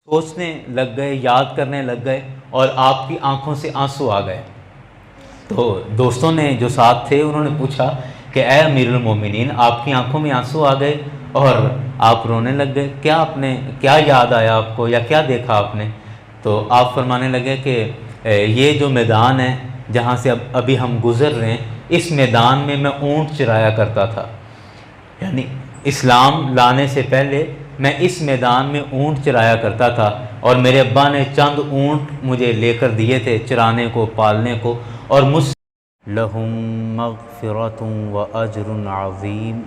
سوچنے لگ گئے، یاد کرنے لگ گئے اور آپ کی آنکھوں سے آنسو آ گئے۔ تو دوستوں نے جو ساتھ تھے انہوں نے پوچھا کہ اے امیر المومنین، آپ کی آنکھوں میں آنسو آ گئے اور آپ رونے لگ گئے، کیا یاد آیا آپ کو یا کیا دیکھا آپ نے؟ تو آپ فرمانے لگے کہ یہ جو میدان ہے جہاں سے ابھی ہم گزر رہے ہیں، اس میدان میں میں اونٹ چرایا کرتا تھا، یعنی اسلام لانے سے پہلے میں اس میدان میں اونٹ چرایا کرتا تھا، اور میرے ابا نے چند اونٹ مجھے لے کر دیے تھے چرانے کو، پالنے کو، اور مجھ لہم مغفرۃ و اجر عظیم،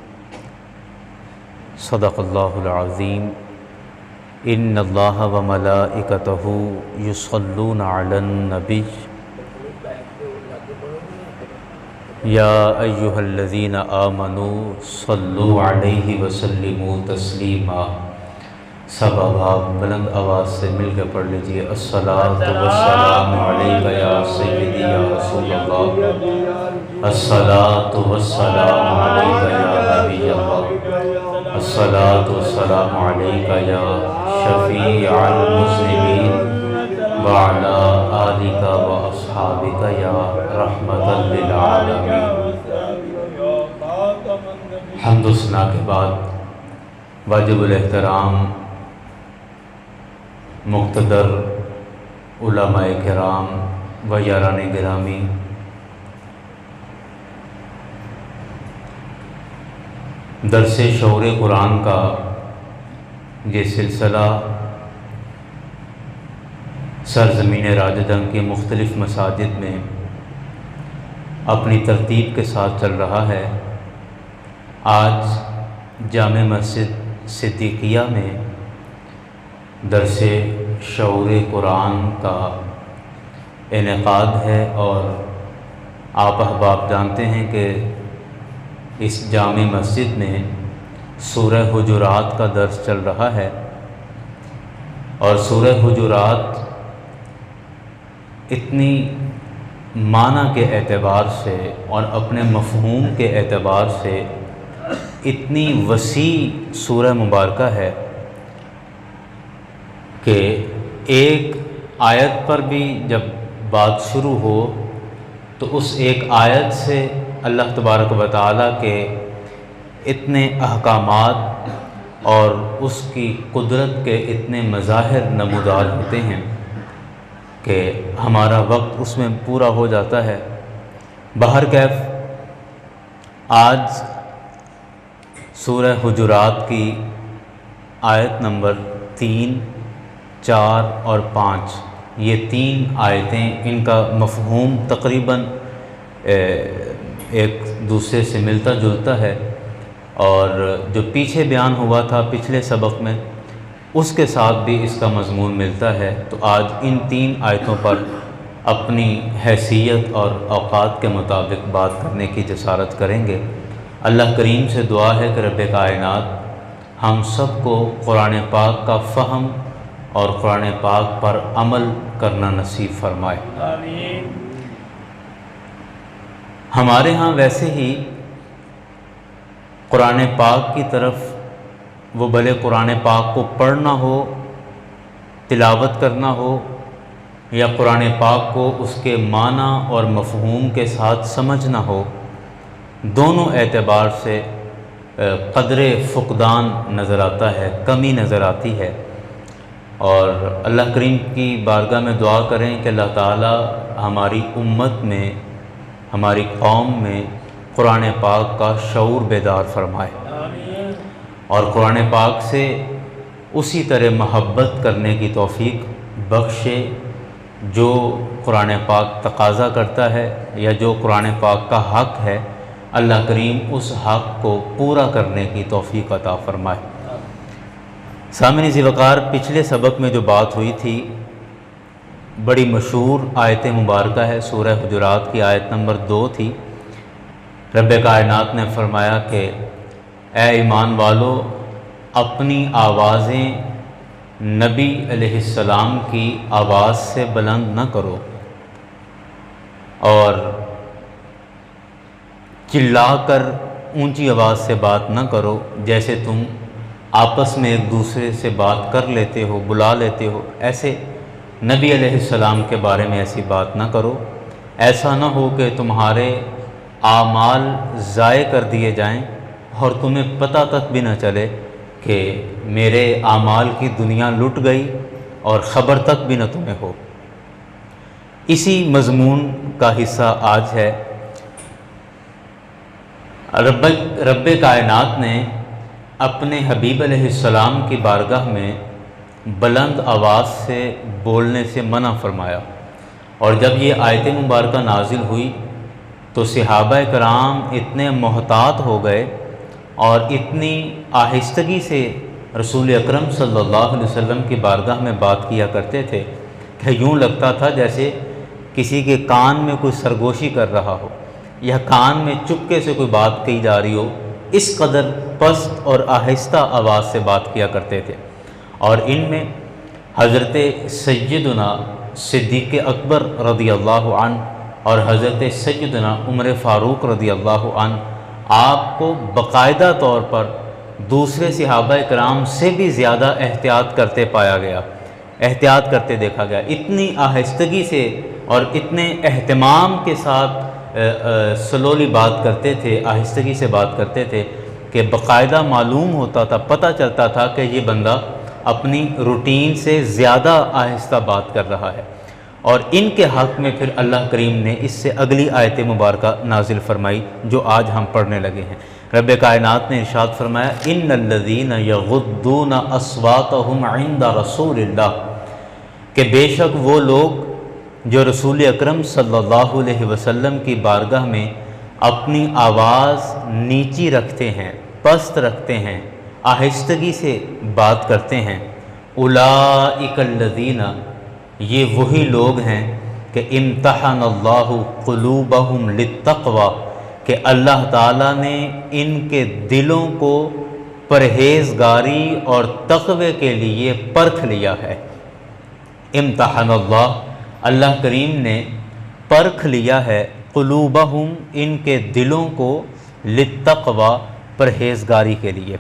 صدق اللہ العظیم۔ ان اللہ و ملائکتہ یصلون علی النبی یا ایہا الذین آمنوا صلوا علیہ وسلموا تسلیما۔ سب آپ بلند آواز سے مل کے پڑھ لیجئے، الصلاۃ والسلام علیک یا سیدی یا رسول اللہ، الصلاۃ والسلام علیک یا نبی اللہ، الصلاۃ والسلام علیک یا شفیع المذنبین وعلی آلک و اصحابک یا رحمۃ للعالمین۔ حمد و ثنا کے بعد واجب الاحترام مقتدر علماء کرام و یاران گرامی، درس شعور قرآن کا یہ سلسلہ سرزمین راجدھن کے مختلف مساجد میں اپنی ترتیب کے ساتھ چل رہا ہے۔ آج جامع مسجد صدیقیہ میں درس شعور قرآن کا انعقاد ہے، اور آپ احباب جانتے ہیں کہ اس جامع مسجد میں سورہ حجرات کا درس چل رہا ہے، اور سورہ حجرات اتنی معنی کے اعتبار سے اور اپنے مفہوم کے اعتبار سے اتنی وسیع سورہ مبارکہ ہے کہ ایک آیت پر بھی جب بات شروع ہو تو اس ایک آیت سے اللہ تبارک و تعالیٰ کے اتنے احکامات اور اس کی قدرت کے اتنے مظاہر نمودار ہوتے ہیں کہ ہمارا وقت اس میں پورا ہو جاتا ہے۔ بہرکیف آج سورہ حجرات کی آیت نمبر 3، 4 اور 5، یہ 3 آیتیں، ان کا مفہوم تقریباً ایک دوسرے سے ملتا جلتا ہے، اور جو پیچھے بیان ہوا تھا پچھلے سبق میں اس کے ساتھ بھی اس کا مضمون ملتا ہے۔ تو آج ان 3 آیتوں پر اپنی حیثیت اور اوقات کے مطابق بات کرنے کی جسارت کریں گے۔ اللہ کریم سے دعا ہے کہ رب کائنات ہم سب کو قرآن پاک کا فہم اور قرآن پاک پر عمل کرنا نصیب فرمائے۔ آمین۔ ہمارے ہاں ویسے ہی قرآن پاک کی طرف وہ بھلے قرآن پاک کو پڑھنا ہو، تلاوت کرنا ہو، یا قرآن پاک کو اس کے معنی اور مفہوم کے ساتھ سمجھنا ہو، دونوں اعتبار سے قدر فقدان نظر آتا ہے، کمی نظر آتی ہے، اور اللہ کریم کی بارگاہ میں دعا کریں کہ اللہ تعالی ہماری امت میں، ہماری قوم میں قرآن پاک کا شعور بیدار فرمائے، اور قرآن پاک سے اسی طرح محبت کرنے کی توفیق بخشے جو قرآن پاک تقاضا کرتا ہے، یا جو قرآن پاک کا حق ہے، اللہ کریم اس حق کو پورا کرنے کی توفیق عطا فرمائے۔ سامعین ذی وقار، پچھلے سبق میں جو بات ہوئی تھی بڑی مشہور آیت مبارکہ ہے، سورہ حجرات کی آیت نمبر 2 تھی۔ رب کائنات نے فرمایا کہ اے ایمان والو، اپنی آوازیں نبی علیہ السلام کی آواز سے بلند نہ کرو، اور چلا کر اونچی آواز سے بات نہ کرو، جیسے تم آپس میں ایک دوسرے سے بات کر لیتے ہو، بلا لیتے ہو، ایسے نبی علیہ السلام کے بارے میں ایسی بات نہ کرو۔ ایسا نہ ہو کہ تمہارے اعمال ضائع کر دیے جائیں اور تمہیں پتہ تک بھی نہ چلے کہ میرے اعمال کی دنیا لٹ گئی اور خبر تک بھی نہ تمہیں ہو۔ اسی مضمون کا حصہ آج ہے۔ رب کائنات نے اپنے حبیب علیہ السلام کی بارگاہ میں بلند آواز سے بولنے سے منع فرمایا، اور جب یہ آیت مبارکہ نازل ہوئی تو صحابہ کرام اتنے محتاط ہو گئے اور اتنی آہستگی سے رسول اکرم صلی اللہ علیہ وسلم کی بارگاہ میں بات کیا کرتے تھے کہ یوں لگتا تھا جیسے کسی کے کان میں کوئی سرگوشی کر رہا ہو یا کان میں چپکے سے کوئی بات کہی جا رہی ہو، اس قدر پست اور آہستہ آواز سے بات کیا کرتے تھے۔ اور ان میں حضرت سیدنا صدیق اکبر رضی اللہ عنہ اور حضرت سیدنا عمر فاروق رضی اللہ عنہ آپ کو باقاعدہ طور پر دوسرے صحابہ کرام سے بھی زیادہ احتیاط کرتے پایا گیا، احتیاط کرتے دیکھا گیا۔ اتنی آہستگی سے اور اتنے اہتمام کے ساتھ سلولی بات کرتے تھے، آہستگی سے بات کرتے تھے کہ باقاعدہ معلوم ہوتا تھا، پتہ چلتا تھا کہ یہ بندہ اپنی روٹین سے زیادہ آہستہ بات کر رہا ہے۔ اور ان کے حق میں پھر اللہ کریم نے اس سے اگلی آیت مبارکہ نازل فرمائی جو آج ہم پڑھنے لگے ہیں۔ رب کائنات نے ارشاد فرمایا ان الذین یغضون اصواتهم عند رسول اللہ، کہ بے شک وہ لوگ جو رسول اکرم صلی اللہ علیہ وسلم کی بارگاہ میں اپنی آواز نیچی رکھتے ہیں، پست رکھتے ہیں، آہستگی سے بات کرتے ہیں، اولئک الذین، یہ وہی لوگ ہیں کہ امتحن اللہ قلوبہم للتقوی، کہ اللہ تعالیٰ نے ان کے دلوں کو پرہیزگاری اور تقوی کے لیے پرکھ لیا ہے۔ امتحن اللہ کریم نے پرکھ لیا ہے قلوبہم، ان کے دلوں کو، للتقوی، پرہیزگاری کے لیے۔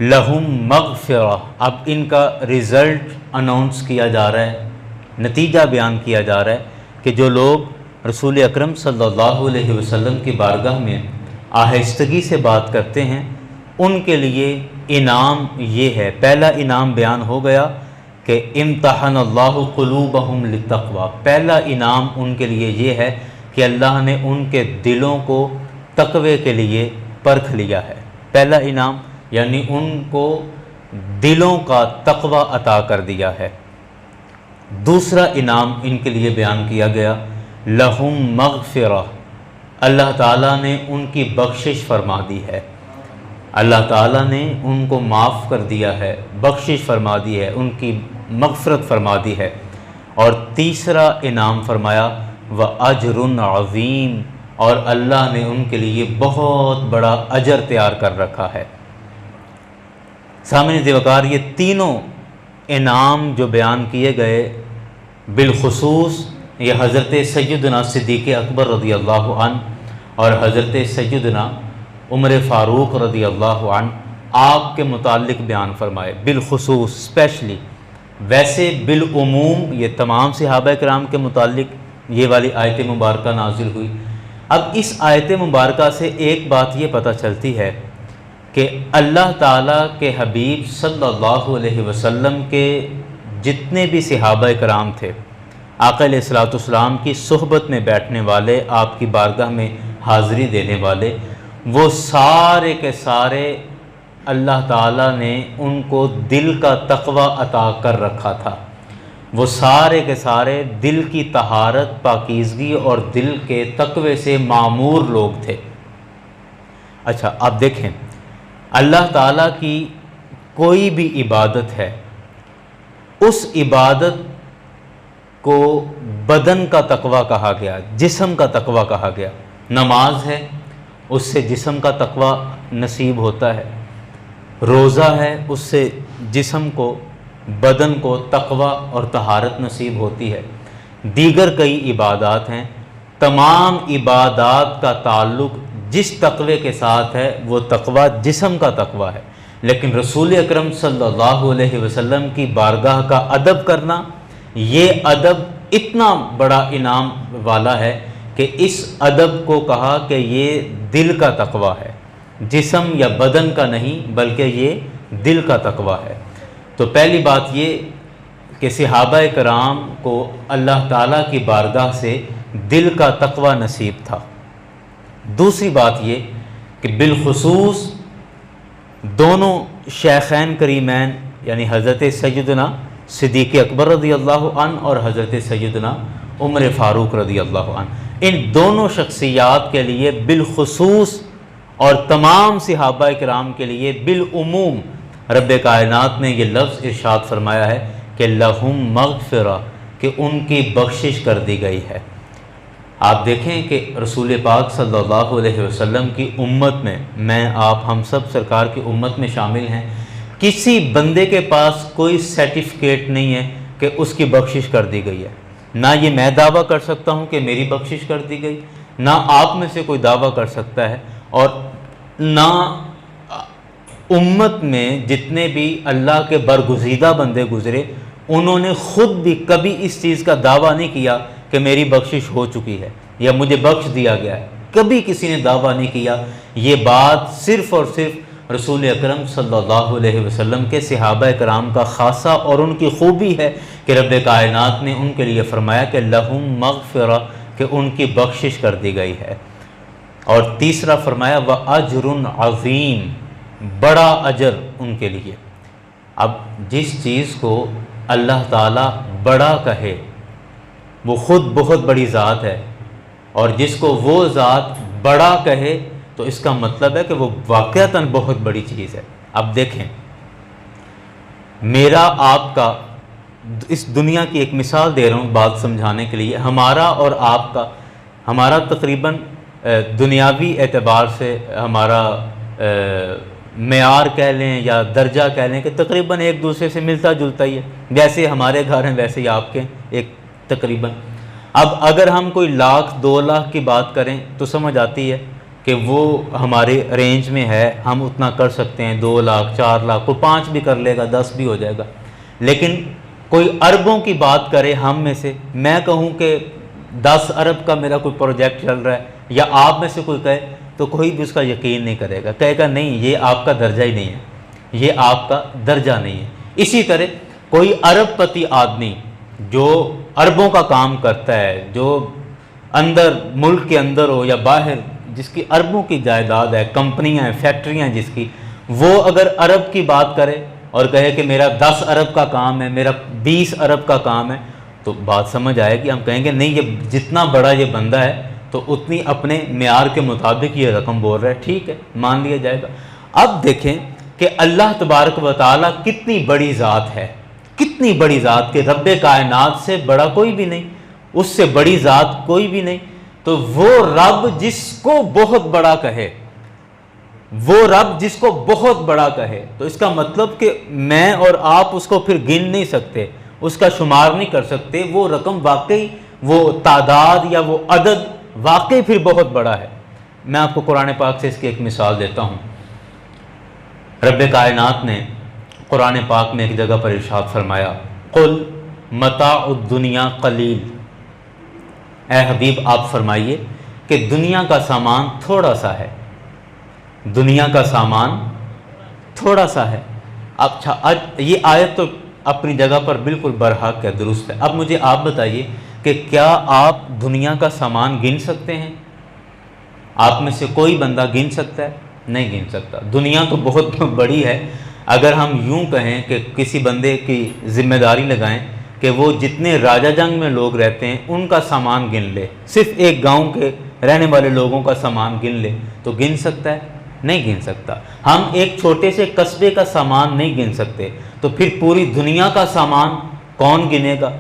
لہم مغفرہ، اب ان کا رزلٹ اناؤنس کیا جا رہا ہے، نتیجہ بیان کیا جا رہا ہے کہ جو لوگ رسول اکرم صلی اللہ علیہ وسلم کی بارگاہ میں آہستگی سے بات کرتے ہیں ان کے لیے انعام یہ ہے۔ پہلا انعام بیان ہو گیا کہ امتحن اللہ قلوبہم للتقوی، پہلا انعام ان کے لیے یہ ہے کہ اللہ نے ان کے دلوں کو تقوی کے لیے پرکھ لیا ہے۔ پہلا انعام یعنی ان کو دلوں کا تقوی عطا کر دیا ہے۔ دوسرا انعام ان کے لیے بیان کیا گیا لہم مغفرہ، اللہ تعالیٰ نے ان کی بخشش فرما دی ہے، اللہ تعالیٰ نے ان کو معاف کر دیا ہے، بخشش فرما دی ہے، ان کی مغفرت فرما دی ہے۔ اور تیسرا انعام فرمایا وَأَجْرٌ عَظِيمٌ، اور اللہ نے ان کے لیے بہت بڑا اجر تیار کر رکھا ہے۔ سامعین وقار، یہ تینوں انعام جو بیان کیے گئے بالخصوص یہ حضرت سیدنا صدیق اکبر رضی اللہ عنہ اور حضرت سیدنا عمر فاروق رضی اللہ عنہ آپ کے متعلق بیان فرمائے، بالخصوص اسپیشلی۔ ویسے بالعموم یہ تمام صحابہ کرام کے متعلق یہ والی آیت مبارکہ نازل ہوئی۔ اب اس آیت مبارکہ سے ایک بات یہ پتہ چلتی ہے کہ اللہ تعالیٰ کے حبیب صلی اللہ علیہ وسلم کے جتنے بھی صحابہ کرام تھے، آقا علیہ الصلوۃ والسلام کی صحبت میں بیٹھنے والے، آپ کی بارگاہ میں حاضری دینے والے، وہ سارے کے سارے اللہ تعالیٰ نے ان کو دل کا تقوی عطا کر رکھا تھا۔ وہ سارے کے سارے دل کی طہارت، پاکیزگی اور دل کے تقوی سے معمور لوگ تھے۔ اچھا آپ دیکھیں، اللہ تعالیٰ کی کوئی بھی عبادت ہے، اس عبادت کو بدن کا تقوی کہا گیا، جسم کا تقوی کہا گیا۔ نماز ہے، اس سے جسم کا تقوی نصیب ہوتا ہے۔ روزہ ہے، اس سے جسم کو، بدن کو تقوی اور طہارت نصیب ہوتی ہے۔ دیگر کئی عبادات ہیں، تمام عبادات کا تعلق جس تقوی کے ساتھ ہے وہ تقوی جسم کا تقوی ہے، لیکن رسول اکرم صلی اللہ علیہ وسلم کی بارگاہ کا ادب کرنا، یہ ادب اتنا بڑا انعام والا ہے کہ اس ادب کو کہا کہ یہ دل کا تقوی ہے، جسم یا بدن کا نہیں بلکہ یہ دل کا تقوی ہے۔ تو پہلی بات یہ کہ صحابہ کرام کو اللہ تعالیٰ کی بارگاہ سے دل کا تقوی نصیب تھا۔ دوسری بات یہ کہ بالخصوص دونوں شیخین کریمین یعنی حضرت سیدنا صدیق اکبر رضی اللہ عنہ اور حضرت سیدنا عمر فاروق رضی اللہ عنہ، ان دونوں شخصیات کے لیے بالخصوص اور تمام صحابہ کرام کے لیے بالعموم رب کائنات نے یہ لفظ ارشاد فرمایا ہے کہ لہم مغفرہ، کہ ان کی بخشش کر دی گئی ہے۔ آپ دیکھیں کہ رسول پاک صلی اللہ علیہ وسلم کی امت میں، میں آپ ہم سب سرکار کی امت میں شامل ہیں، کسی بندے کے پاس کوئی سرٹیفکیٹ نہیں ہے کہ اس کی بخشش کر دی گئی ہے۔ نہ یہ میں دعویٰ کر سکتا ہوں کہ میری بخشش کر دی گئی، نہ آپ میں سے کوئی دعویٰ کر سکتا ہے، اور نہ امت میں جتنے بھی اللہ کے برگزیدہ بندے گزرے انہوں نے خود بھی کبھی اس چیز کا دعویٰ نہیں کیا کہ میری بخشش ہو چکی ہے یا مجھے بخش دیا گیا ہے۔ کبھی کسی نے دعویٰ نہیں کیا۔ یہ بات صرف اور صرف رسول اکرم صلی اللہ علیہ وسلم کے صحابہ کرام کا خاصہ اور ان کی خوبی ہے کہ رب کائنات نے ان کے لیے فرمایا کہ لہم مغفرہ، کہ ان کی بخشش کر دی گئی ہے۔ اور تیسرا فرمایا وَأَجْرٌ عَظِيمٌ، بڑا اجر ان کے لیے۔ اب جس چیز کو اللہ تعالیٰ بڑا کہے وہ خود بہت بڑی ذات ہے، اور جس کو وہ ذات بڑا کہے تو اس کا مطلب ہے کہ وہ واقعتاً بہت بڑی چیز ہے۔ اب دیکھیں، میرا آپ کا اس دنیا کی ایک مثال دے رہا ہوں بات سمجھانے کے لیے، ہمارا اور آپ کا، ہمارا تقریباً دنیاوی اعتبار سے ہمارا معیار کہہ لیں یا درجہ کہہ لیں کہ تقریباً ایک دوسرے سے ملتا جلتا ہی ہے، جیسے ہمارے گھر ہیں ویسے ہی آپ کے ایک تقریباً۔ اب اگر ہم کوئی لاکھ 2 لاکھ کی بات کریں تو سمجھ آتی ہے کہ وہ ہمارے رینج میں ہے، ہم اتنا کر سکتے ہیں، 2 لاکھ 4 لاکھ، کوئی 5 بھی کر لے گا، 10 بھی ہو جائے گا۔ لیکن کوئی اربوں کی بات کرے ہم میں سے، میں کہوں کہ 10 ارب کا میرا کوئی پروجیکٹ چل رہا ہے، یا آپ میں سے کوئی کہے تو کوئی بھی اس کا یقین نہیں کرے گا، کہے گا نہیں یہ آپ کا درجہ ہی نہیں ہے، یہ آپ کا درجہ نہیں ہے۔ اسی طرح کوئی ارب پتی آدمی جو اربوں کا کام کرتا ہے، جو اندر ملک کے اندر ہو یا باہر، جس کی اربوں کی جائیداد ہے، کمپنیاں ہیں، فیکٹریاں جس کی، وہ اگر ارب کی بات کرے اور کہے کہ میرا 10 ارب کا کام ہے، میرا 20 ارب کا کام ہے، تو بات سمجھ آئے گی۔ ہم کہیں گے نہیں یہ جتنا بڑا یہ بندہ ہے تو اتنی اپنے معیار کے مطابق یہ رقم بول رہا ہے، ٹھیک ہے، مان لیا جائے گا۔ اب دیکھیں کہ اللہ تبارک و تعالیٰ کتنی بڑی ذات ہے، کتنی بڑی ذات کہ رب کائنات سے بڑا کوئی بھی نہیں، اس سے بڑی ذات کوئی بھی نہیں۔ تو وہ رب جس کو بہت بڑا کہے، وہ رب جس کو بہت بڑا کہے، تو اس کا مطلب کہ میں اور آپ اس کو پھر گن نہیں سکتے، اس کا شمار نہیں کر سکتے، وہ رقم واقعی، وہ تعداد یا وہ عدد واقعی پھر بہت بڑا ہے۔ میں آپ کو قرآن پاک سے اس کی ایک مثال دیتا ہوں۔ رب کائنات نے قرآن پاک میں ایک جگہ پر ارشاد فرمایا قل متاع الدنیا قلیل، اے حبیب آپ فرمائیے کہ دنیا کا سامان تھوڑا سا ہے، دنیا کا سامان تھوڑا سا ہے۔ اچھا، یہ آیت تو اپنی جگہ پر بالکل برحق ہے، درست ہے۔ اب مجھے آپ بتائیے کہ کیا آپ دنیا کا سامان گن سکتے ہیں؟ آپ میں سے کوئی بندہ گن سکتا ہے؟ نہیں گن سکتا۔ دنیا تو بہت بڑی ہے۔ اگر ہم یوں کہیں کہ کسی بندے کی ذمہ داری لگائیں کہ وہ جتنے راجہ جنگ میں لوگ رہتے ہیں ان کا سامان گن لے، صرف ایک گاؤں کے رہنے والے لوگوں کا سامان گن لے، تو گن سکتا ہے؟ نہیں گن سکتا۔ ہم ایک چھوٹے سے قصبے کا سامان نہیں گن سکتے، تو پھر پوری دنیا کا سامان کون گنے گا؟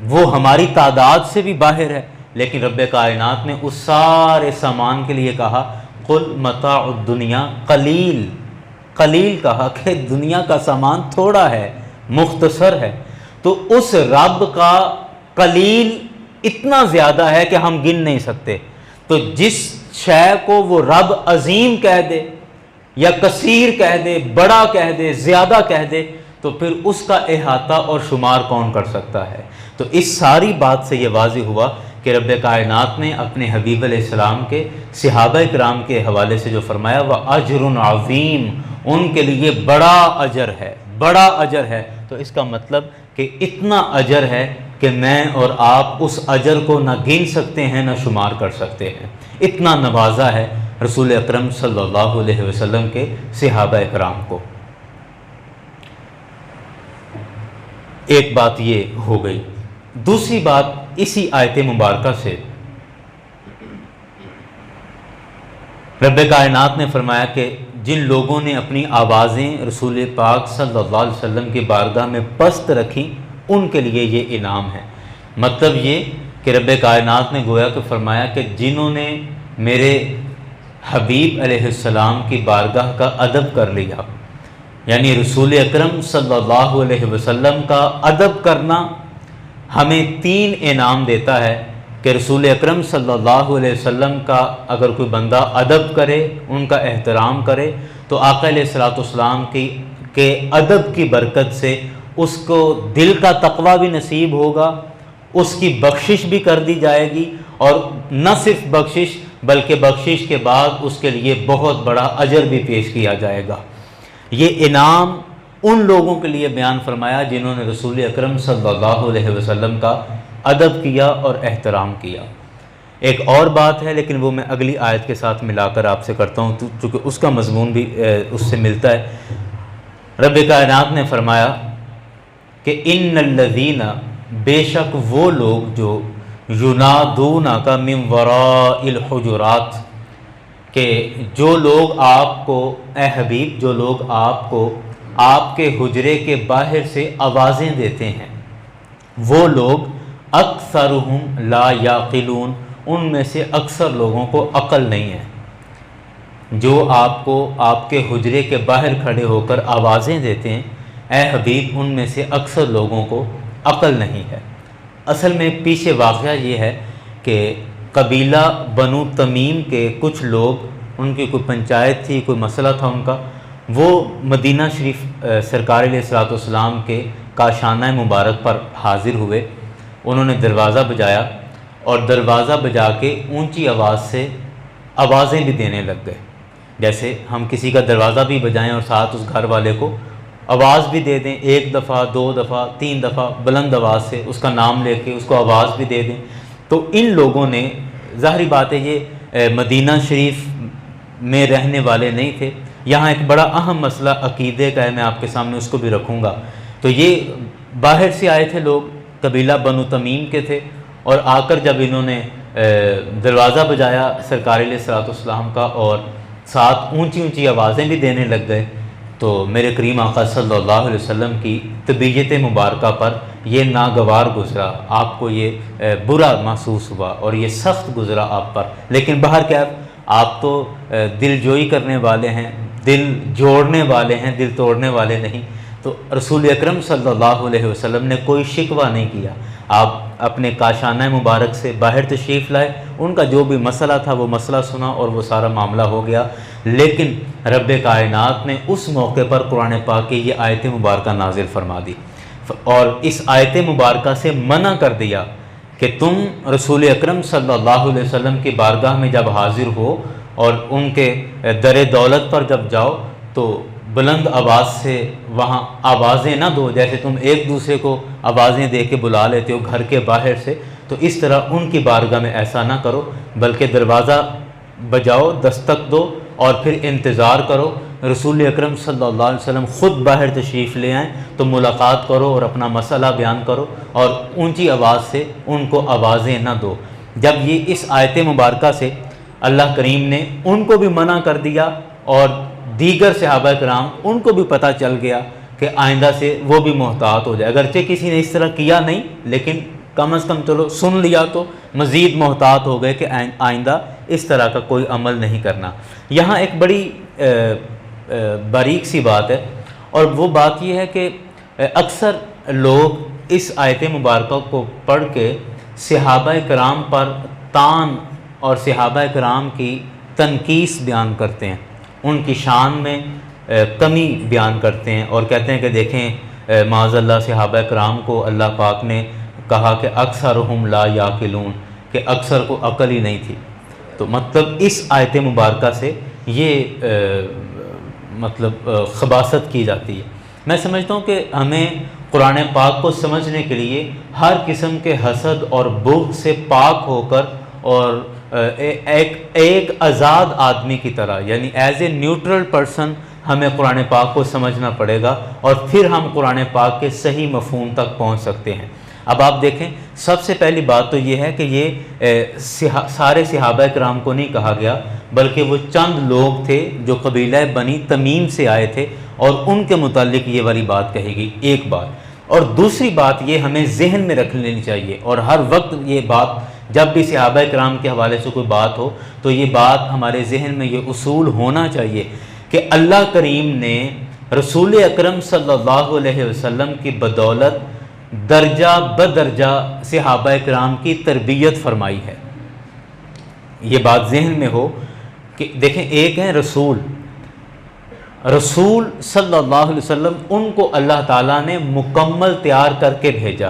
وہ ہماری تعداد سے بھی باہر ہے۔ لیکن رب کائنات نے اس سارے سامان کے لیے کہا قل متاع الدنیا قلیل، قلیل کہا کہ دنیا کا سامان تھوڑا ہے، مختصر ہے۔ تو اس رب کا قلیل اتنا زیادہ ہے کہ ہم گن نہیں سکتے۔ تو جس شے کو وہ رب عظیم کہہ دے یا کثیر کہہ دے، بڑا کہہ دے، زیادہ کہہ دے، تو پھر اس کا احاطہ اور شمار کون کر سکتا ہے؟ تو اس ساری بات سے یہ واضح ہوا کہ رب کائنات نے اپنے حبیب علیہ السلام کے صحابہ کرام کے حوالے سے جو فرمایا وہ اجر عظیم، ان کے لیے بڑا اجر ہے، بڑا اجر ہے، تو اس کا مطلب کہ اتنا اجر ہے کہ میں اور آپ اس اجر کو نہ گن سکتے ہیں نہ شمار کر سکتے ہیں، اتنا نوازا ہے رسول اکرم صلی اللہ علیہ وسلم کے صحابہ کرام کو۔ ایک بات یہ ہو گئی۔ دوسری بات اسی آیت مبارکہ سے رب کائنات نے فرمایا کہ جن لوگوں نے اپنی آوازیں رسول پاک صلی اللہ علیہ وسلم کی بارگاہ میں پست رکھیں ان کے لیے یہ انعام ہے۔ مطلب یہ کہ رب کائنات نے گویا کہ فرمایا کہ جنہوں نے میرے حبیب علیہ السلام کی بارگاہ کا ادب کر لیا، یعنی رسول اکرم صلی اللہ علیہ وسلم کا ادب کرنا ہمیں 3 انعام دیتا ہے کہ رسول اکرم صلی اللہ علیہ وسلم کا اگر کوئی بندہ ادب کرے، ان کا احترام کرے، تو آقا علیہ الصلوۃ والسلام کے ادب کی برکت سے اس کو دل کا تقوی بھی نصیب ہوگا، اس کی بخشش بھی کر دی جائے گی، اور نہ صرف بخشش بلکہ بخشش کے بعد اس کے لیے بہت بڑا اجر بھی پیش کیا جائے گا۔ یہ انعام ان لوگوں کے لیے بیان فرمایا جنہوں نے رسول اکرم صلی اللہ علیہ وسلم کا ادب کیا اور احترام کیا۔ ایک اور بات ہے لیکن وہ میں اگلی آیت کے ساتھ ملا کر آپ سے کرتا ہوں چونکہ اس کا مضمون بھی اس سے ملتا ہے۔ رب کائنات نے فرمایا کہ ان الذین، بے شک وہ لوگ جو ینادونک من وراء الحجرات، کہ جو لوگ آپ کو اے حبیب، جو لوگ آپ کو آپ کے حجرے کے باہر سے آوازیں دیتے ہیں، وہ لوگ اکثرہم لا یعقلون، ان میں سے اکثر لوگوں کو عقل نہیں ہے۔ جو آپ کو آپ کے حجرے کے باہر کھڑے ہو کر آوازیں دیتے ہیں اے حبیب، ان میں سے اکثر لوگوں کو عقل نہیں ہے۔ اصل میں پیچھے واقعہ یہ ہے کہ قبیلہ بنو تمیم کے کچھ لوگ، ان کی کوئی پنچایت تھی، کوئی مسئلہ تھا ان کا، وہ مدینہ شریف سرکار علیہ الصلوۃ والسلام کے کاشانہ مبارک پر حاضر ہوئے۔ انہوں نے دروازہ بجایا اور دروازہ بجا کے اونچی آواز سے آوازیں بھی دینے لگ گئے، جیسے ہم کسی کا دروازہ بھی بجائیں اور ساتھ اس گھر والے کو آواز بھی دے دیں، 1 دفعہ 2 دفعہ 3 دفعہ بلند آواز سے اس کا نام لے کے اس کو آواز بھی دے دیں۔ تو ان لوگوں نے، ظاہری بات ہے یہ مدینہ شریف میں رہنے والے نہیں تھے۔ یہاں ایک بڑا اہم مسئلہ عقیدے کا ہے، میں آپ کے سامنے اس کو بھی رکھوں گا۔ تو یہ باہر سے آئے تھے لوگ، قبیلہ بنو تمیم کے تھے، اور آ کر جب انہوں نے دروازہ بجایا سرکار علیہ الصلوۃ والسلام کا اور ساتھ اونچی اونچی آوازیں بھی دینے لگ گئے، تو میرے کریم آقا صلی اللہ علیہ وسلم کی طبیعت مبارکہ پر یہ ناگوار گزرا، آپ کو یہ برا محسوس ہوا اور یہ سخت گزرا آپ پر۔ لیکن باہر کیا، آپ تو دل جوئی کرنے والے ہیں، دل جوڑنے والے ہیں، دل توڑنے والے نہیں۔ تو رسول اکرم صلی اللہ علیہ وسلم نے کوئی شکوہ نہیں کیا، آپ اپنے کاشانہ مبارک سے باہر تشریف لائے، ان کا جو بھی مسئلہ تھا وہ مسئلہ سنا اور وہ سارا معاملہ ہو گیا۔ لیکن رب کائنات نے اس موقع پر قرآن پاک کی یہ آیت مبارکہ نازل فرما دی اور اس آیت مبارکہ سے منع کر دیا کہ تم رسول اکرم صلی اللہ علیہ وسلم کی بارگاہ میں جب حاضر ہو اور ان کے در دولت پر جب جاؤ تو بلند آواز سے وہاں آوازیں نہ دو، جیسے تم ایک دوسرے کو آوازیں دے کے بلا لیتے ہو گھر کے باہر سے، تو اس طرح ان کی بارگاہ میں ایسا نہ کرو، بلکہ دروازہ بجاؤ، دستک دو اور پھر انتظار کرو، رسول اکرم صلی اللہ علیہ وسلم خود باہر تشریف لے آئیں تو ملاقات کرو اور اپنا مسئلہ بیان کرو، اور اونچی آواز سے ان کو آوازیں نہ دو۔ جب یہ اس آیت مبارکہ سے اللہ کریم نے ان کو بھی منع کر دیا اور دیگر صحابہ کرام ان کو بھی پتہ چل گیا کہ آئندہ سے وہ بھی محتاط ہو جائے، اگرچہ کسی نے اس طرح کیا نہیں لیکن کم از کم چلو سن لیا تو مزید محتاط ہو گئے کہ آئندہ اس طرح کا کوئی عمل نہیں کرنا۔ یہاں ایک بڑی باریک سی بات ہے، اور وہ بات یہ ہے کہ اکثر لوگ اس آیت مبارکہ کو پڑھ کے صحابہ کرام پر طعن اور صحابہ کرام کی تنقیص بیان کرتے ہیں، ان کی شان میں کمی بیان کرتے ہیں اور کہتے ہیں کہ دیکھیں معاذ اللہ صحابہ کرام کو اللہ پاک نے کہا کہ اکثرہم لا یاقلون، کہ اکثر کو عقل ہی نہیں تھی۔ تو مطلب اس آیت مبارکہ سے یہ مطلب خباثت کی جاتی ہے۔ میں سمجھتا ہوں کہ ہمیں قرآن پاک کو سمجھنے کے لیے ہر قسم کے حسد اور بغض سے پاک ہو کر اور ایک آزاد آدمی کی طرح، یعنی ایز اے نیوٹرل پرسن ہمیں قرآن پاک کو سمجھنا پڑے گا، اور پھر ہم قرآن پاک کے صحیح مفہوم تک پہنچ سکتے ہیں۔ اب آپ دیکھیں، سب سے پہلی بات تو یہ ہے کہ یہ سارے صحابہ کرام کو نہیں کہا گیا، بلکہ وہ چند لوگ تھے جو قبیلہ بنی تمیم سے آئے تھے، اور ان کے متعلق یہ والی بات کہی گئی، ایک بات۔ اور دوسری بات یہ ہمیں ذہن میں رکھ لینی چاہیے، اور ہر وقت یہ بات جب بھی صحابہ کرام کے حوالے سے کوئی بات ہو تو یہ بات ہمارے ذہن میں یہ اصول ہونا چاہیے کہ اللہ کریم نے رسول اکرم صلی اللہ علیہ وسلم کی بدولت درجہ بدرجہ صحابہ کرام کی تربیت فرمائی ہے۔ یہ بات ذہن میں ہو کہ دیکھیں، ایک ہے رسول صلی اللہ علیہ وسلم، ان کو اللہ تعالیٰ نے مکمل تیار کر کے بھیجا،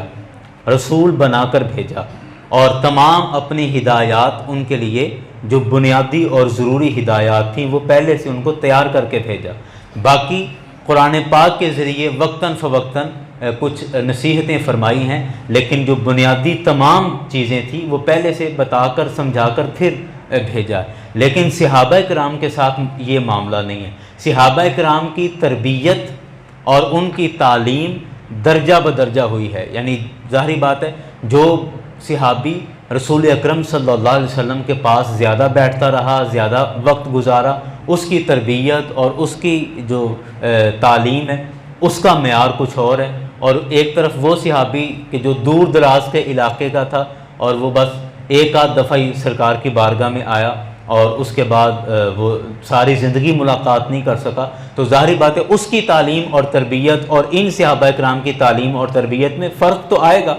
رسول بنا کر بھیجا، اور تمام اپنی ہدایات ان کے لیے جو بنیادی اور ضروری ہدایات تھیں وہ پہلے سے ان کو تیار کر کے بھیجا۔ باقی قرآن پاک کے ذریعے وقتاً فوقتاً کچھ نصیحتیں فرمائی ہیں، لیکن جو بنیادی تمام چیزیں تھیں وہ پہلے سے بتا کر سمجھا کر پھر بھیجا۔ لیکن صحابہ کرام کے ساتھ یہ معاملہ نہیں ہے۔ صحابہ کرام کی تربیت اور ان کی تعلیم درجہ بدرجہ ہوئی ہے، یعنی ظاہری بات ہے جو صحابی رسول اکرم صلی اللہ علیہ وسلم کے پاس زیادہ بیٹھتا رہا، زیادہ وقت گزارا، اس کی تربیت اور اس کی جو تعلیم ہے اس کا معیار کچھ اور ہے، اور ایک طرف وہ صحابی کہ جو دور دراز کے علاقے کا تھا اور وہ بس ایک آدھ دفعہ ہی سرکار کی بارگاہ میں آیا اور اس کے بعد وہ ساری زندگی ملاقات نہیں کر سکا، تو ظاہری بات ہے اس کی تعلیم اور تربیت اور ان صحابہ کرام کی تعلیم اور تربیت میں فرق تو آئے گا۔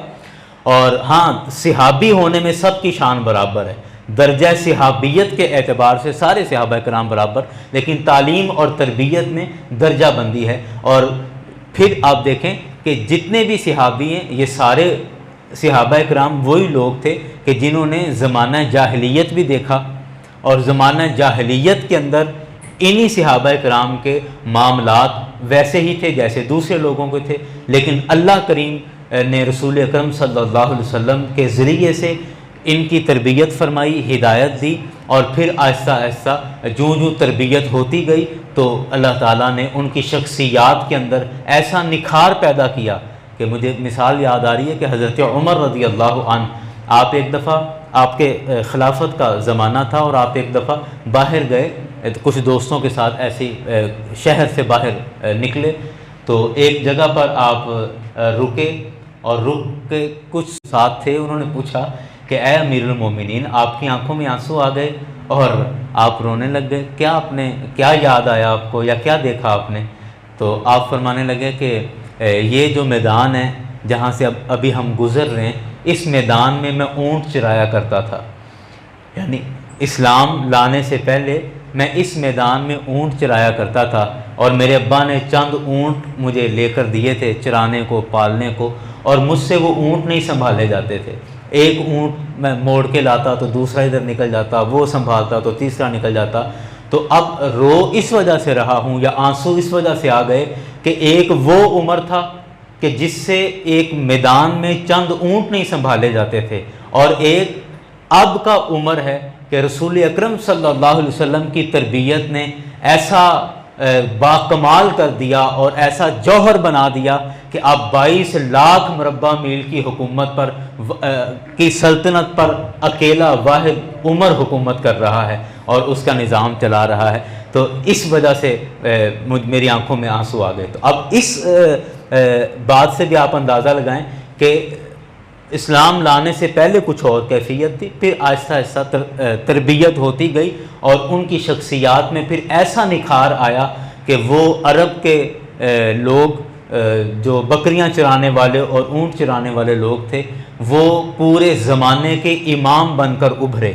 اور ہاں، صحابی ہونے میں سب کی شان برابر ہے، درجہ صحابیت کے اعتبار سے سارے صحابہ کرام برابر، لیکن تعلیم اور تربیت میں درجہ بندی ہے۔ اور پھر آپ دیکھیں کہ جتنے بھی صحابی ہیں یہ سارے صحابہ کرام وہی لوگ تھے کہ جنہوں نے زمانہ جاہلیت بھی دیکھا، اور زمانہ جاہلیت کے اندر انہی صحابہ کرام کے معاملات ویسے ہی تھے جیسے دوسرے لوگوں کے تھے، لیکن اللہ کریم نے رسول اکرم صلی اللہ علیہ وسلم کے ذریعے سے ان کی تربیت فرمائی، ہدایت دی، اور پھر آہستہ آہستہ جوں جوں تربیت ہوتی گئی تو اللہ تعالیٰ نے ان کی شخصیات کے اندر ایسا نکھار پیدا کیا کہ مجھے مثال یاد آ رہی ہے کہ حضرت عمر رضی اللہ عنہ، آپ ایک دفعہ، آپ کے خلافت کا زمانہ تھا اور آپ ایک دفعہ باہر گئے کچھ دوستوں کے ساتھ، ایسے شہر سے باہر نکلے تو ایک جگہ پر آپ رکے، اور رک کے کچھ ساتھ تھے، انہوں نے پوچھا کہ اے امیر المومنین، آپ کی آنکھوں میں آنسو آ گئے اور آپ رونے لگ گئے، کیا یاد آیا آپ کو، یا کیا دیکھا آپ نے؟ تو آپ فرمانے لگے کہ یہ جو میدان ہے جہاں سے ابھی ہم گزر رہے ہیں، اس میدان میں میں اونٹ چرایا کرتا تھا، یعنی اسلام لانے سے پہلے میں اس میدان میں اونٹ چرایا کرتا تھا، اور میرے ابا نے چند اونٹ مجھے لے کر دیے تھے چرانے کو، پالنے کو، اور مجھ سے وہ اونٹ نہیں سنبھالے جاتے تھے، ایک اونٹ میں موڑ کے لاتا تو دوسرا ادھر نکل جاتا، وہ سنبھالتا تو تیسرا نکل جاتا۔ تو اب رو اس وجہ سے رہا ہوں، یا آنسو اس وجہ سے آ گئے کہ ایک وہ عمر تھا کہ جس سے ایک میدان میں چند اونٹ نہیں سنبھالے جاتے تھے، اور ایک اب کا عمر ہے کہ رسول اکرم صلی اللہ علیہ وسلم کی تربیت نے ایسا باکمال کر دیا اور ایسا جوہر بنا دیا کہ اب 22 لاکھ مربع میل کی حکومت پر کی سلطنت پر اکیلا واحد عمر حکومت کر رہا ہے اور اس کا نظام چلا رہا ہے۔ تو اس وجہ سے میری آنکھوں میں آنسو آ گئے۔ تو اب اس بات سے بھی آپ اندازہ لگائیں کہ اسلام لانے سے پہلے کچھ اور کیفیت تھی، پھر آہستہ آہستہ تربیت ہوتی گئی، اور ان کی شخصیات میں پھر ایسا نکھار آیا کہ وہ عرب کے لوگ جو بکریاں چرانے والے اور اونٹ چرانے والے لوگ تھے، وہ پورے زمانے کے امام بن کر ابھرے،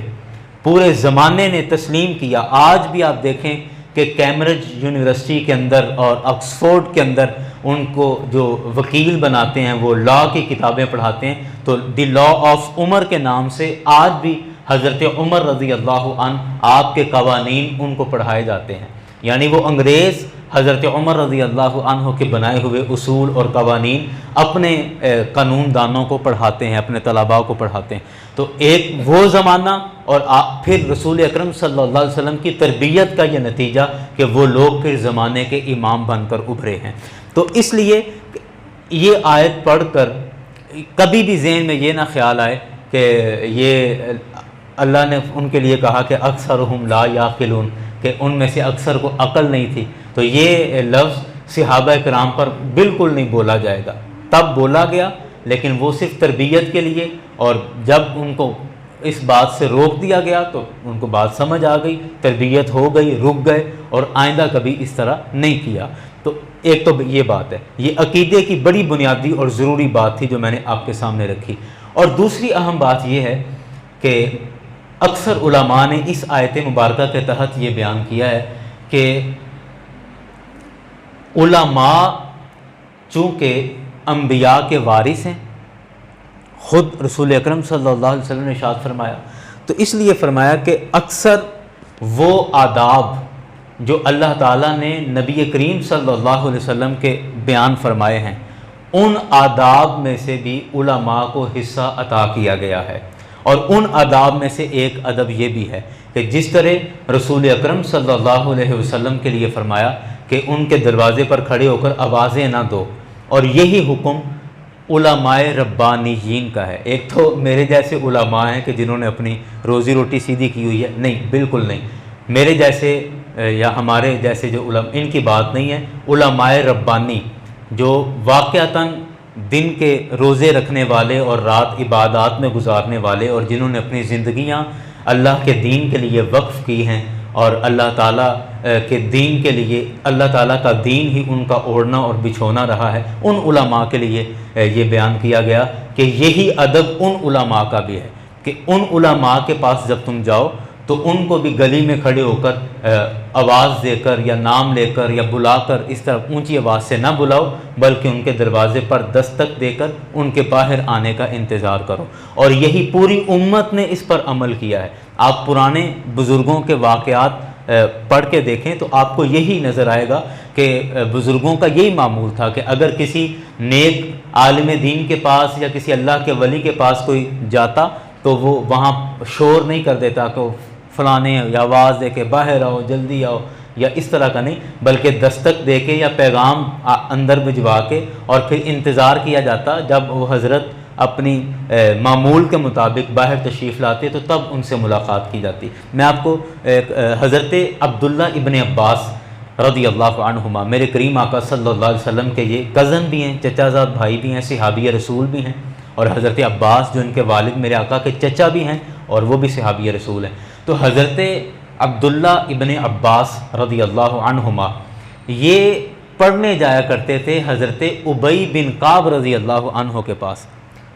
پورے زمانے نے تسلیم کیا۔ آج بھی آپ دیکھیں کہ کیمبرج یونیورسٹی کے اندر اور آکسفورڈ کے اندر ان کو جو وکیل بناتے ہیں وہ لا کی کتابیں پڑھاتے ہیں، تو دی لا آف عمر کے نام سے آج بھی حضرت عمر رضی اللہ عنہ آپ کے قوانین ان کو پڑھائے جاتے ہیں، یعنی وہ انگریز حضرت عمر رضی اللہ عنہ کے بنائے ہوئے اصول اور قوانین اپنے قانون دانوں کو پڑھاتے ہیں، اپنے طلباء کو پڑھاتے ہیں۔ تو ایک وہ زمانہ اور پھر رسول اکرم صلی اللہ علیہ وسلم کی تربیت کا یہ نتیجہ کہ وہ لوگ پھر زمانے کے امام بن کر ابھرے ہیں۔ تو اس لیے یہ آیت پڑھ کر کبھی بھی ذہن میں یہ نہ خیال آئے کہ یہ اللہ نے ان کے لیے کہا کہ اکثرہم لا یعقلون، کہ ان میں سے اکثر کو عقل نہیں تھی، تو یہ لفظ صحابہ کرام پر بالکل نہیں بولا جائے گا۔ تب بولا گیا لیکن وہ صرف تربیت کے لیے، اور جب ان کو اس بات سے روک دیا گیا تو ان کو بات سمجھ آ گئی، تربیت ہو گئی، رک گئے اور آئندہ کبھی اس طرح نہیں کیا۔ تو ایک تو یہ بات ہے، یہ عقیدے کی بڑی بنیادی اور ضروری بات تھی جو میں نے آپ کے سامنے رکھی۔ اور دوسری اہم بات یہ ہے کہ اکثر علماء نے اس آیت مبارکہ کے تحت یہ بیان کیا ہے کہ علماء چونکہ انبیاء کے وارث ہیں، خود رسول اکرم صلی اللہ علیہ وسلم نے ارشاد فرمایا، تو اس لیے فرمایا کہ اکثر وہ آداب جو اللہ تعالیٰ نے نبی کریم صلی اللہ علیہ وسلم کے بیان فرمائے ہیں، ان آداب میں سے بھی علماء کو حصہ عطا کیا گیا ہے۔ اور ان آداب میں سے ایک ادب یہ بھی ہے کہ جس طرح رسول اکرم صلی اللہ علیہ وسلم کے لیے فرمایا کہ ان کے دروازے پر کھڑے ہو کر آوازیں نہ دو، اور یہی حکم علماء ربانیین کا ہے۔ ایک تو میرے جیسے علماء ہیں کہ جنہوں نے اپنی روزی روٹی سیدھی کی ہوئی ہے، نہیں، بالکل نہیں، میرے جیسے یا ہمارے جیسے جو علماء، ان کی بات نہیں ہے۔ علماء ربانی جو واقعتاً دن کے روزے رکھنے والے اور رات عبادات میں گزارنے والے، اور جنہوں نے اپنی زندگیاں اللہ کے دین کے لیے وقف کی ہیں، اور اللہ تعالیٰ کے دین کے لیے، اللہ تعالیٰ کا دین ہی ان کا اوڑھنا اور بچھونا رہا ہے، ان علماء کے لیے یہ بیان کیا گیا کہ یہی ادب ان علماء کا بھی ہے کہ ان علماء کے پاس جب تم جاؤ تو ان کو بھی گلی میں کھڑے ہو کر آواز دے کر یا نام لے کر یا بلا کر اس طرح اونچی آواز سے نہ بلاؤ، بلکہ ان کے دروازے پر دستک دے کر ان کے باہر آنے کا انتظار کرو۔ اور یہی پوری امت نے اس پر عمل کیا ہے۔ آپ پرانے بزرگوں کے واقعات پڑھ کے دیکھیں تو آپ کو یہی نظر آئے گا کہ بزرگوں کا یہی معمول تھا کہ اگر کسی نیک عالم دین کے پاس یا کسی اللہ کے ولی کے پاس کوئی جاتا تو وہ وہاں شور نہیں کر دیتا کہ فلانے یا آواز دے کے باہر آؤ، جلدی آؤ، یا اس طرح کا نہیں، بلکہ دستک دے کے یا پیغام اندر بھجوا کے اور پھر انتظار کیا جاتا جب وہ حضرت اپنی معمول کے مطابق باہر تشریف لاتے تو تب ان سے ملاقات کی جاتی۔ میں آپ کو حضرت عبداللہ ابن عباس رضی اللہ عنہما، میرے کریم آقا صلی اللہ علیہ وسلم کے یہ کزن بھی ہیں، چچا زاد بھائی بھی ہیں، صحابی رسول بھی ہیں، اور حضرت عباس جو ان کے والد میرے آقا کے چچا بھی ہیں اور وہ بھی صحابی رسول ہیں۔ تو حضرت عبداللہ ابن عباس رضی اللہ عنہما یہ پڑھنے جایا کرتے تھے حضرت ابی بن کعب رضی اللہ عنہ کے پاس۔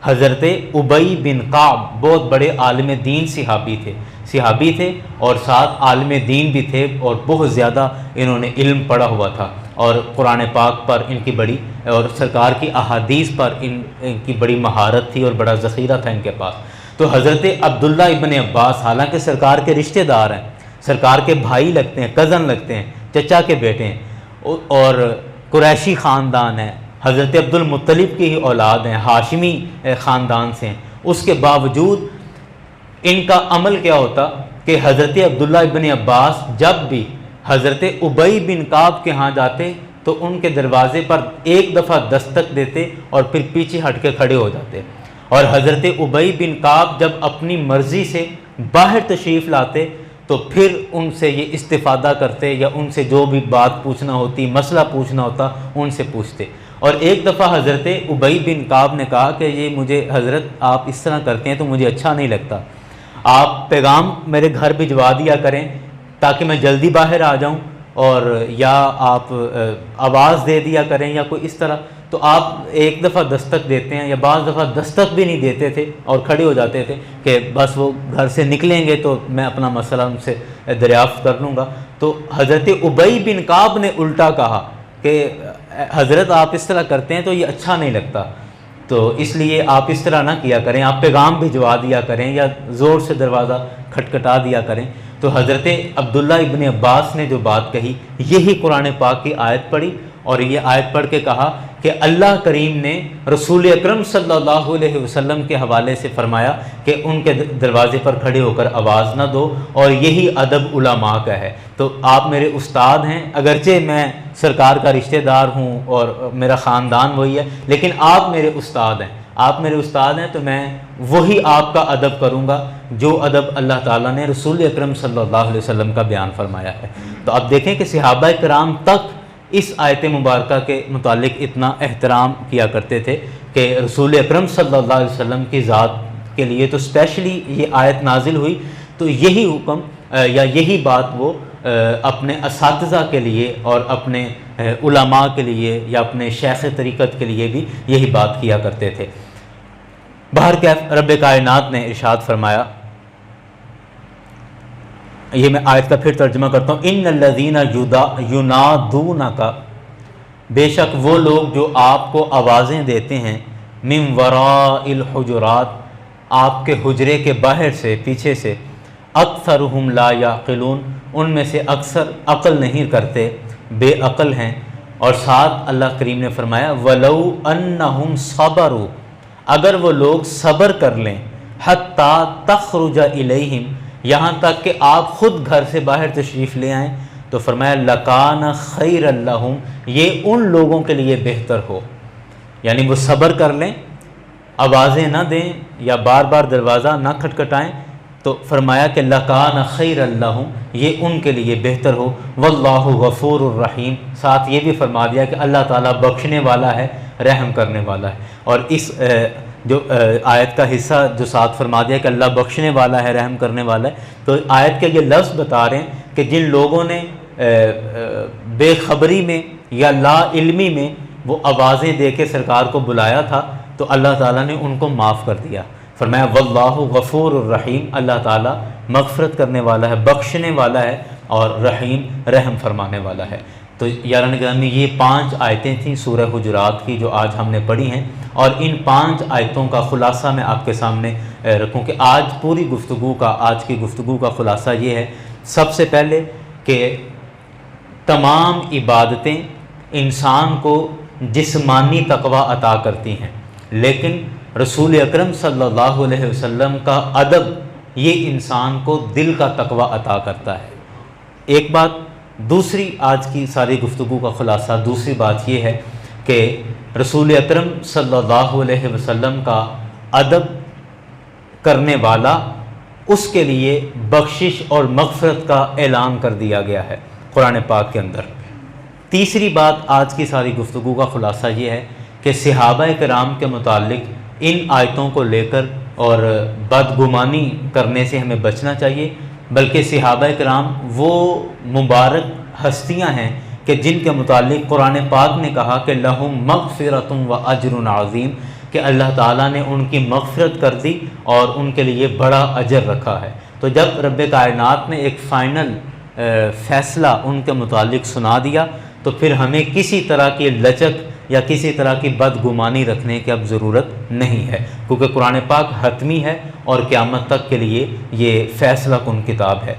حضرت ابی بن کعب بہت بڑے عالم دین صحابی تھے اور ساتھ عالم دین بھی تھے، اور بہت زیادہ انہوں نے علم پڑھا ہوا تھا، اور قرآن پاک پر ان کی بڑی اور سرکار کی احادیث پر ان کی بڑی مہارت تھی اور بڑا ذخیرہ تھا ان کے پاس۔ تو حضرت عبداللہ ابن عباس حالانکہ سرکار کے رشتہ دار ہیں، سرکار کے بھائی لگتے ہیں، کزن لگتے ہیں، چچا کے بیٹے ہیں، اور قریشی خاندان ہے، حضرت عبد المطلب کی ہی اولاد ہیں، ہاشمی خاندان سے ہیں، اس کے باوجود ان کا عمل کیا ہوتا کہ حضرت عبداللہ ابن عباس جب بھی حضرت ابی بن کعب کے ہاں جاتے تو ان کے دروازے پر ایک دفعہ دستک دیتے اور پھر پیچھے ہٹ کے کھڑے ہو جاتے، اور حضرت ابی بن کعب جب اپنی مرضی سے باہر تشریف لاتے تو پھر ان سے یہ استفادہ کرتے، یا ان سے جو بھی بات پوچھنا ہوتی، مسئلہ پوچھنا ہوتا، ان سے پوچھتے۔ اور ایک دفعہ حضرت ابی بن کعب نے کہا کہ یہ مجھے حضرت آپ اس طرح کرتے ہیں تو مجھے اچھا نہیں لگتا، آپ پیغام میرے گھر بھجوا دیا کریں تاکہ میں جلدی باہر آ جاؤں، اور یا آپ آواز دے دیا کریں یا کوئی اس طرح۔ تو آپ ایک دفعہ دستک دیتے ہیں یا بعض دفعہ دستک بھی نہیں دیتے تھے اور کھڑے ہو جاتے تھے کہ بس وہ گھر سے نکلیں گے تو میں اپنا مسئلہ ان سے دریافت کر لوں گا. تو حضرت ابی بن کعب نے الٹا کہا کہ حضرت آپ اس طرح کرتے ہیں تو یہ اچھا نہیں لگتا، تو اس لیے آپ اس طرح نہ کیا کریں، آپ پیغام بھجوا دیا کریں یا زور سے دروازہ کھٹکھٹا دیا کریں. تو حضرت عبداللہ ابن عباس نے جو بات کہی یہی قرآن پاک کی آیت پڑھی اور یہ آیت پڑھ کے کہا کہ اللہ کریم نے رسول اکرم صلی اللہ علیہ وسلم کے حوالے سے فرمایا کہ ان کے دروازے پر کھڑے ہو کر آواز نہ دو، اور یہی ادب علماء کا ہے. تو آپ میرے استاد ہیں، اگرچہ میں سرکار کا رشتہ دار ہوں اور میرا خاندان وہی ہے، لیکن آپ میرے استاد ہیں. آپ میرے استاد ہیں تو میں وہی آپ کا ادب کروں گا جو ادب اللہ تعالیٰ نے رسول اکرم صلی اللہ علیہ وسلم کا بیان فرمایا ہے. تو اب دیکھیں کہ صحابہ کرام تک اس آیت مبارکہ کے متعلق اتنا احترام کیا کرتے تھے کہ رسول اکرم صلی اللہ علیہ وسلم کی ذات کے لیے تو اسپیشلی یہ آیت نازل ہوئی، تو یہی حکم یا یہی بات وہ اپنے اساتذہ کے لیے اور اپنے علماء کے لیے یا اپنے شیخ طریقت کے لیے بھی یہی بات کیا کرتے تھے. بہرکیف رب کائنات نے ارشاد فرمایا، یہ میں آیت کا پھر ترجمہ کرتا ہوں، ان الذین ینادونک، بے شک وہ لوگ جو آپ کو آوازیں دیتے ہیں، من وراء الحجرات، آپ کے حجرے کے باہر سے پیچھے سے، اکثرہم لا یعقلون، ان میں سے اکثر عقل نہیں کرتے، بے عقل ہیں. اور ساتھ اللہ کریم نے فرمایا وَلَوْ أَنَّهُمْ صَبَرُوا، اگر وہ لوگ صبر کر لیں، حَتَّى تَخْرُجَ إِلَيْهِمْ، یہاں تک کہ آپ خود گھر سے باہر تشریف لے آئیں، تو فرمایا لَكَانَ خَيْرًا لَهُمْ، یہ ان لوگوں کے لیے بہتر ہو. یعنی وہ صبر کر لیں، آوازیں نہ دیں یا بار بار دروازہ نہ کھٹکھٹائیں، تو فرمایا کہ لَكَانَ خَيْرًا لَهُمْ، یہ ان کے لیے بہتر ہو. وَاللَّهُ غَفُورٌ الرحیم، ساتھ یہ بھی فرما دیا کہ اللہ تعالیٰ بخشنے والا ہے، رحم کرنے والا ہے. اور اس جو آیت کا حصہ جو ساتھ فرما دیا کہ اللہ بخشنے والا ہے، رحم کرنے والا ہے، تو آیت کے یہ لفظ بتا رہے ہیں کہ جن لوگوں نے بے خبری میں یا لا علمی میں وہ آوازیں دے کے سرکار کو بلایا تھا، تو اللہ تعالیٰ نے ان کو معاف کر دیا. فرمایا واللہ غفور الرحیم، اللہ تعالیٰ مغفرت کرنے والا ہے، بخشنے والا ہے اور رحیم، رحم فرمانے والا ہے. تو یاران گرامی، یہ 5 آیتیں تھیں سورہ حجرات کی جو آج ہم نے پڑھی ہیں، اور ان 5 آیتوں کا خلاصہ میں آپ کے سامنے رکھوں کہ آج کی گفتگو کا خلاصہ یہ ہے. سب سے پہلے کہ تمام عبادتیں انسان کو جسمانی تقوی عطا کرتی ہیں، لیکن رسول اکرم صلی اللہ علیہ وسلم کا ادب یہ انسان کو دل کا تقوی عطا کرتا ہے. ایک بات. دوسری، آج کی ساری گفتگو کا خلاصہ، دوسری بات یہ ہے کہ رسول اکرم صلی اللہ علیہ وسلم کا ادب کرنے والا، اس کے لیے بخشش اور مغفرت کا اعلان کر دیا گیا ہے قرآن پاک کے اندر. تیسری بات، آج کی ساری گفتگو کا خلاصہ یہ ہے کہ صحابہ کرام کے متعلق ان آیتوں کو لے کر اور بدگمانی کرنے سے ہمیں بچنا چاہیے، بلکہ صحابہ کرام وہ مبارک ہستیاں ہیں کہ جن کے متعلق قرآن پاک نے کہا کہ لہم مغفرۃ و اجر عظیم، کہ اللہ تعالیٰ نے ان کی مغفرت کر دی اور ان کے لیے بڑا اجر رکھا ہے. تو جب رب کائنات نے ایک فائنل فیصلہ ان کے متعلق سنا دیا، تو پھر ہمیں کسی طرح کی لچک یا کسی طرح کی بدگمانی رکھنے کی اب ضرورت نہیں ہے، کیونکہ قرآن پاک حتمی ہے اور قیامت تک کے لیے یہ فیصلہ کن کتاب ہے.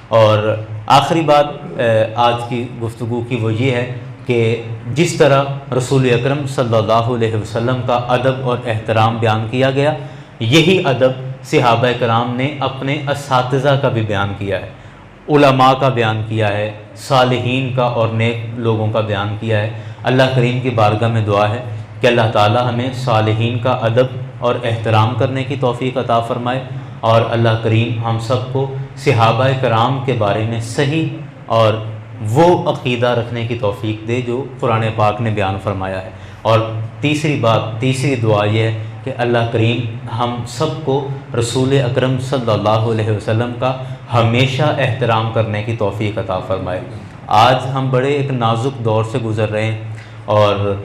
اور آخری بات آج کی گفتگو کی وہ یہ ہے کہ جس طرح رسول اکرم صلی اللہ علیہ وسلم کا ادب اور احترام بیان کیا گیا، یہی ادب صحابہ کرام نے اپنے اساتذہ کا بھی بیان کیا ہے، علماء کا بیان کیا ہے، صالحین کا اور نیک لوگوں کا بیان کیا ہے. اللہ کریم کی بارگاہ میں دعا ہے کہ اللہ تعالی ہمیں صالحین کا ادب اور احترام کرنے کی توفیق عطا فرمائے، اور اللہ کریم ہم سب کو صحابہ کرام کے بارے میں صحیح اور وہ عقیدہ رکھنے کی توفیق دے جو قرآن پاک نے بیان فرمایا ہے. اور تیسری دعا یہ ہے کہ اللہ کریم ہم سب کو رسول اکرم صلی اللہ علیہ وسلم کا ہمیشہ احترام کرنے کی توفیق عطا فرمائے. آج ہم بڑے ایک نازک دور سے گزر رہے ہیں، اور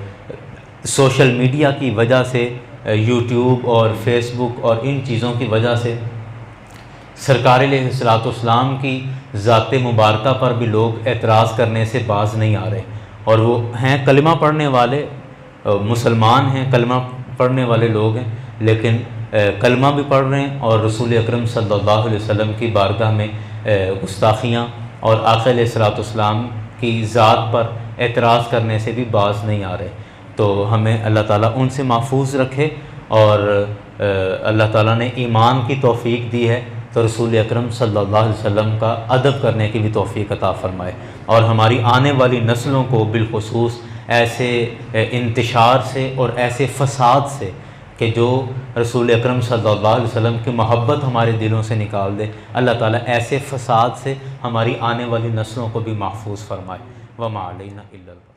سوشل میڈیا کی وجہ سے، یوٹیوب اور فیس بک اور ان چیزوں کی وجہ سے سرکار علیہ الصلوۃ والسلام کی ذات مبارکہ پر بھی لوگ اعتراض کرنے سے باز نہیں آ رہے، اور وہ ہیں کلمہ پڑھنے والے مسلمان ہیں، کلمہ پڑھنے والے لوگ ہیں، لیکن کلمہ بھی پڑھ رہے ہیں اور رسول اکرم صلی اللہ علیہ وسلم کی بارگاہ میں گستاخیاں اور آقا علیہ الصلوۃ والسلام کی ذات پر اعتراض کرنے سے بھی باز نہیں آ رہے۔ تو ہمیں اللہ تعالیٰ ان سے محفوظ رکھے، اور اللہ تعالیٰ نے ایمان کی توفیق دی ہے تو رسول اکرم صلی اللہ علیہ وسلم کا ادب کرنے کی بھی توفیق عطا فرمائے، اور ہماری آنے والی نسلوں کو بالخصوص ایسے انتشار سے اور ایسے فساد سے کہ جو رسول اکرم صلی اللہ علیہ وسلم کی محبت ہمارے دلوں سے نکال دے، اللہ تعالیٰ ایسے فساد سے ہماری آنے والی نسلوں کو بھی محفوظ فرمائے۔ وما علینا الا البلاغ۔